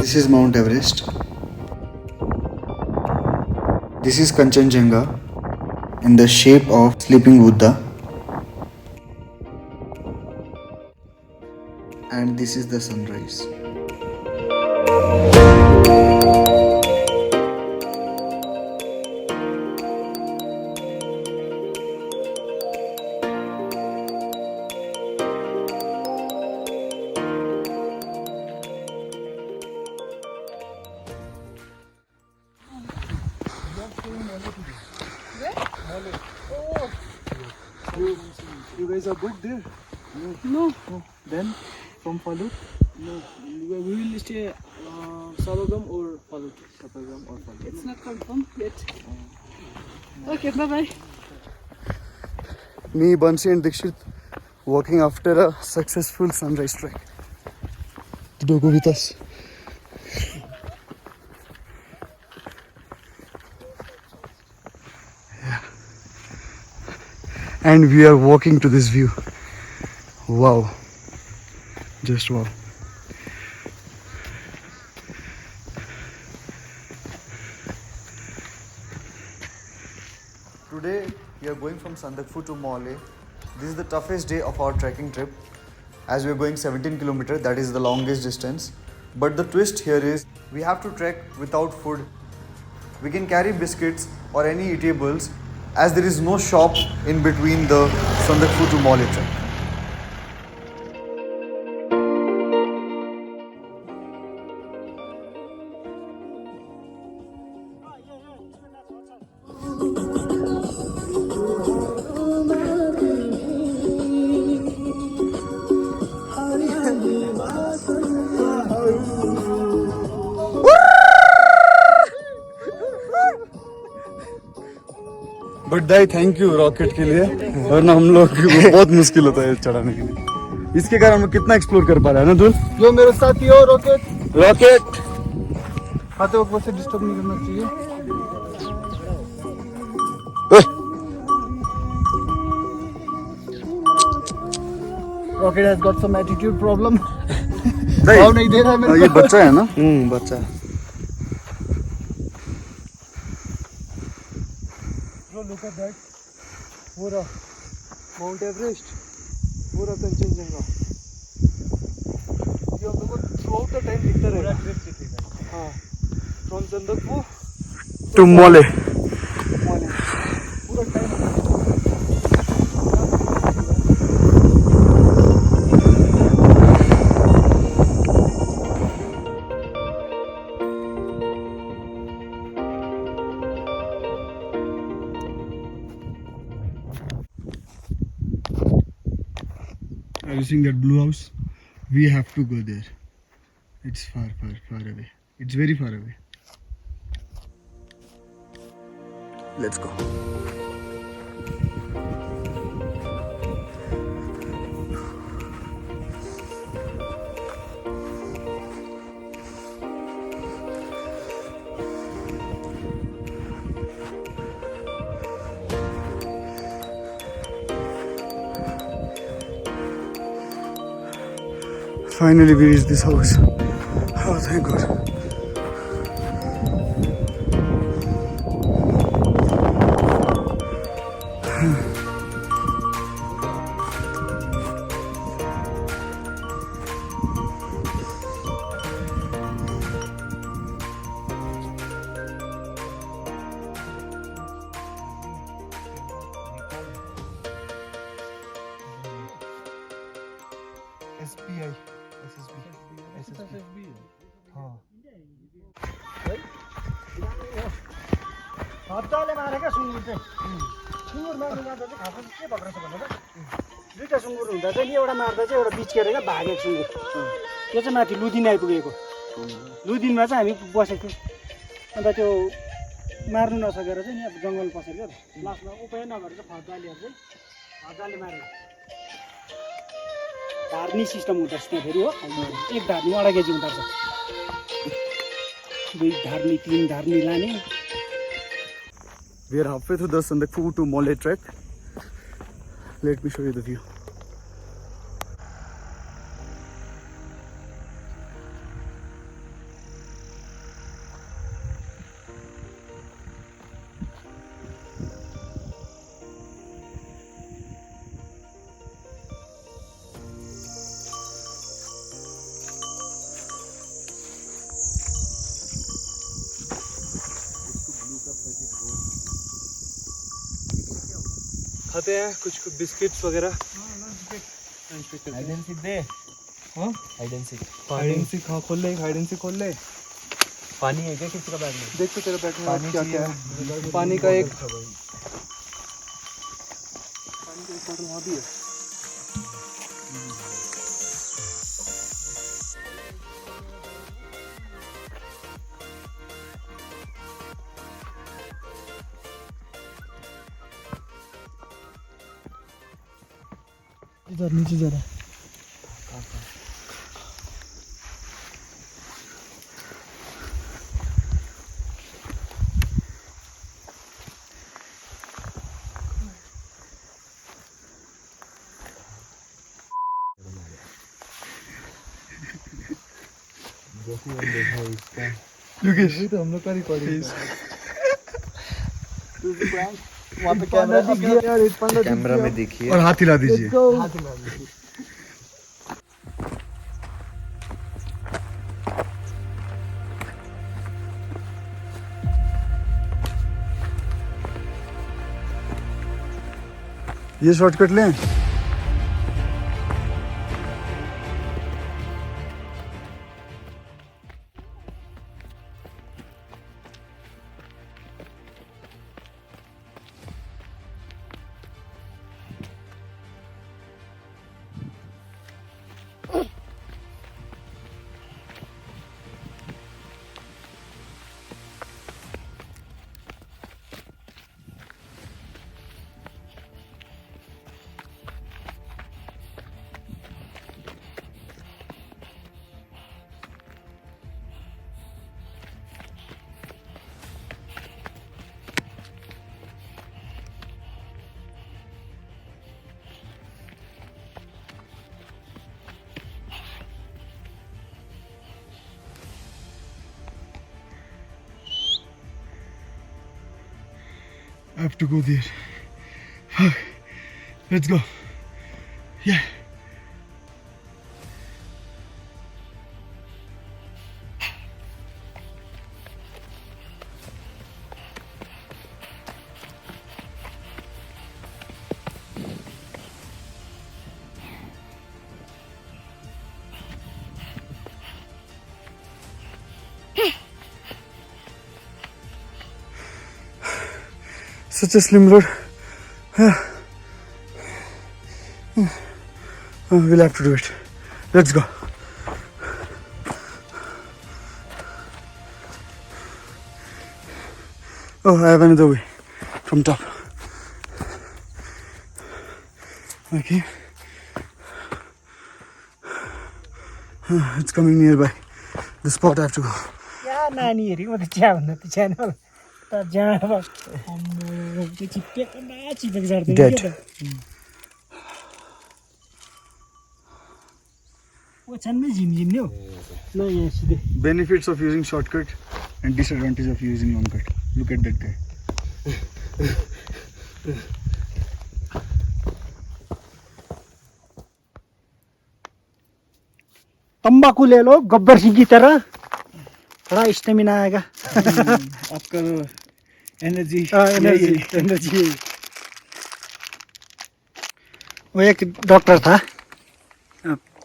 This is Mount Everest. This is Kanchenjunga in the shape of sleeping Buddha. And this is the sunrise. You guys are good there? No. Then from Falut? No. We will stay Sabagam or Falut. Sapagam or Falut? It's not confirmed yet. Okay, bye-bye. Me, Bansi and Dikshit walking after a successful sunrise trek. Do go with us. Yeah. And we are walking to this view. Wow. Just wow. Today we are going from Sandakphu to Mole. This is the toughest day of our trekking trip as we are going 17 kilometers, that is the longest distance. But the twist here is we have to trek without food. We can carry biscuits or any eatables as there is no shop in between the Sandakphu to Mole trek. But Dai thank you rocket के लिए, वरना हम लोग बहुत मुश्किल होता है चढ़ाने के लिए। इसके कारण हम कितना एक्सप्लोर कर पा रहे हैं ना दुल। जो मेरे साथ ही हो रॉकेट रॉकेट खाते वक्त से डिस्टर्ब नहीं करना चाहिए। Rocket has got some attitude problem. भाव नहीं दे रहा है मेरे ये बच्चा है ना? बच्चा। Look at that. पूरा Mount Everest, पूरा कंचनजंगा। ये हम लोग को throughout the time दिखता रहेगा। हाँ, from Sandakphu to Mole. पूरा time. Are you seeing that blue house? We have to go there. It's far away. It's very far away. Let's go. Finally we reached this house. Oh, thank God. SBI. SSB. हाँ। हप्ताले मारेका सुँगुर चाहिँ सुँगुर मार्नु मार्दा चाहिँ खासमा के भएको रहेछ भन्दा दुईटा सुँगुर हुँदा चाहिँ एउटा मार्दा चाहिँ एउटा बिचकेर क्या भागेको सुँगुर त्यो चाहिँ माथि लुदिन आइपुगेको। लुदिनमा चाहिँ हामी बसेको थियौँ। अन्त त्यो मार्नु नसकेर चाहिँ नि अब जङ्गल पसेर क्या लास्टमा उपाय नभएर चाहिँ हप्तालेहरू चाहिँ हप्ताले मारेर धार्नी सिस्टम हुँदो रहेछ त्यहाँ फेरि हो। एक धार्नी 2.5 केजी हुँदो रहेछ। 2 धार्नी 3 धार्नी लाने। We are halfway through the Sandakphu to Mole trek. Let me show you the view. खाते हैं कुछ बिस्किट्स वगैरह। हाइड एंड सीक दे। हाँ hide and seek. Hide and seek, हाँ खोल ले, हाइड एंड सीक खोल ले। पानी है क्या किसी का बैग में? देख तो तेरे बैग में पानी क्या क्या है। पानी का एक बॉटल वहाँ भी है। इधर नीचे जा रहा है। जैसे हम देखा इसका योगेश तो हम लोग का रिकॉर्डिंग वहाँ पे कैमरा दिख गया यार, 15 कैमरा में देखिए और हाथ हिला दीजिए। हाथ हिला दीजिए। ये शॉर्टकट लें। I have to go there. Let's go. Yeah. Such a slim road. We'll have to do it. Let's go. Oh, I have another way from top. Okay. It's coming nearby. The spot I have to go. क्या नानी हेरेको त chia भन्दा त chia न त जहाँ अब त्यो चिप्पेको न चिपेको जाँदैन Dead. के त ओछ्यानमै झिमझिम नि हौ ल यहाँ सिधै Benefits of using shortcut and disadvantage of using long cut. Look at that guy. तंबाकू ले लो गब्बर सिंह की तरह थोड़ा स्टेमिना आएगा आपका एनर्जी एनर्जी वो एक डॉक्टर था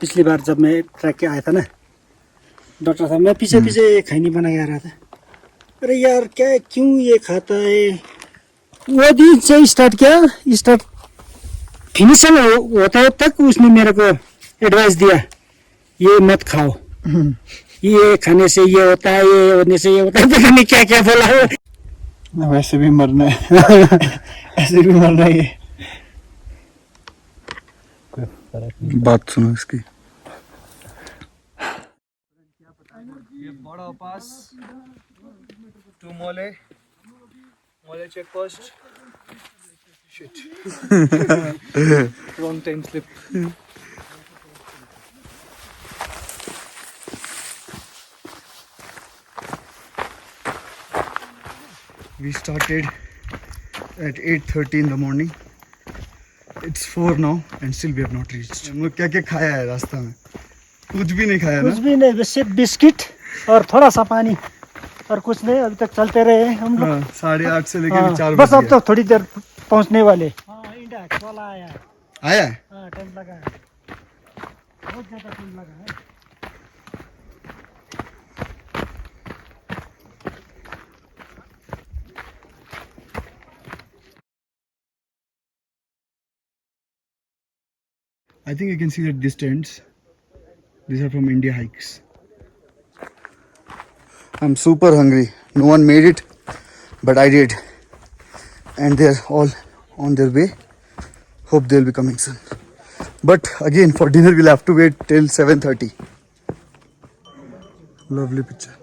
पिछली बार जब मैं ट्रैक के आया था ना डॉक्टर था मैं पीछे पीछे खैनी बना के आ रहा था अरे यार क्या क्यों ये खाता है वो दिन से स्टार्ट किया स्टार्ट फिनिशर होता तक उसने मेरे को एडवाइस दिया ये मत खाओ ये खाने से ये होता है ये होने से ये होता है पता नहीं क्या क्या बोला है वैसे भी मरना है ऐसे भी मरना है ये बात सुनो इसकी ये बड़ा पास टू मोले check post shit wrong time slip We started at 8:30 in the morning. It's 4 now and still we have not reached. हम लोग क्या क्या खाया है रास्ता में? कुछ भी नहीं खाया कुछ ना? भी नहीं बस सिर्फ बिस्किट और थोड़ा सा पानी और कुछ नहीं अभी तक चलते रहे हम लोग 8:30 से लेकर 4 बस अब तो थोड़ी देर पहुंचने वाले चला आया आया है? हाँ टेंट लगा है बहुत ज़्यादा टेंट लगा है I think you can see that these tents, these are from India Hikes. I'm super hungry. No one made it, but I did. And they're all on their way. Hope they'll be coming soon. But again, for dinner we'll have to wait till 7:30. Lovely picture.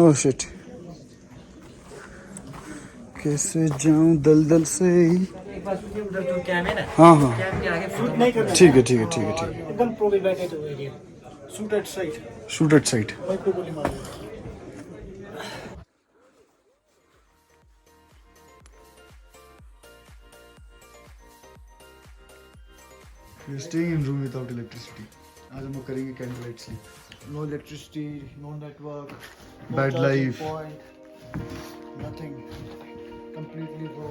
Oh shit. कैसे जाऊं दलदल से एक बार सोचिए उधर जो cam है ना हाँ हाँ कैम के आगे शूट नहीं करना ठीक है ठीक है ठीक है ठीक है एकदम प्रोहिबिटेड हो area shoot at side shoot at side भाई को गोली मारो We are staying in room without electricity. आज हम लोग करेंगे candle light sleep. No electricity no network Bad life. Point nothing completely रो